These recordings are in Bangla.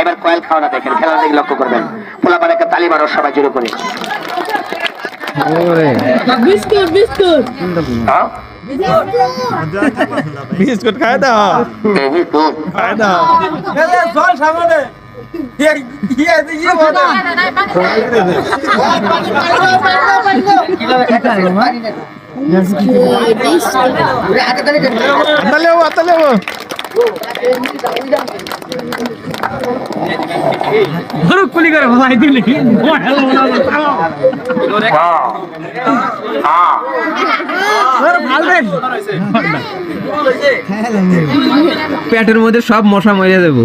এবার কয়েল খাওয়াটা দেখেন, খেলার দিকে লক্ষ্য করবেন। পোলাপান একটা তালি মারো সবাই জোরে করে। বিস্কুট বিস্কুট হ্যাঁ বিস্কুট খায় দাও, খায় দাও। আতা লেবো কুলি করে ভাই দিলি পেটের মধ্যে সব মশা মরে দেবো।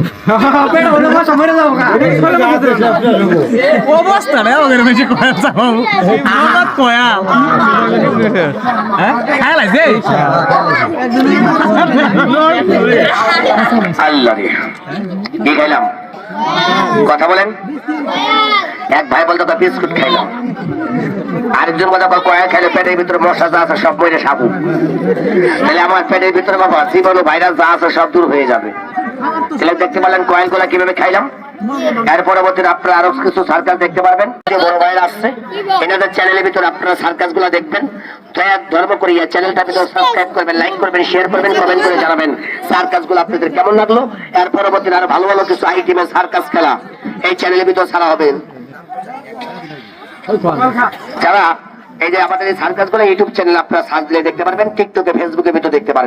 অবস্থা রে ওদের বেশি আল্লাহ রে কি খাইলাম কথা বলেন। এক ভাই বলতো তো বিস্কুট খাইলাম, আরেকজন বলতো কয়েক খাইলে পেটের ভিতরে মশা যা আছে সব মরে সাবু। তাহলে আমার পেটের ভিতরে বাবা জীবাণু ভাইরাস যা আছে সব দূর হয়ে যাবে। তাহলে দেখতে পারলেন কয়েল গুলা কিভাবে খাইলাম। এর পরবর্তীতে আপনারা আরো কিছু সার্কাস দেখতে পারবেন। বড় ভাইরা আসছে, এনাদের চ্যানেলের ভিতরে আপনারা সার্কাস গুলা দেখবেন। দয়া ধর্ম করিয়া চ্যানেলটা ভিতরে সাবস্ক্রাইব করবেন, লাইক করবেন, শেয়ার করবেন, কমেন্ট করে জানাবেন সার্কাস গুলো আপনাদের কেমন লাগলো। এর পরবর্তীতে আরো ভালো ভালো কিছু আইটেমের সার্কাস খেলা এই চ্যানেলের ভিতরে ছাড়া হবে। যারা এই যে আমাদের এই সার্কাস গুলো ইউটিউব চ্যানেল আপনারা সার্চ দিলে দেখতে পারবেন, টিকটকে ফেসবুকের ভিতরে দেখতে পারবেন।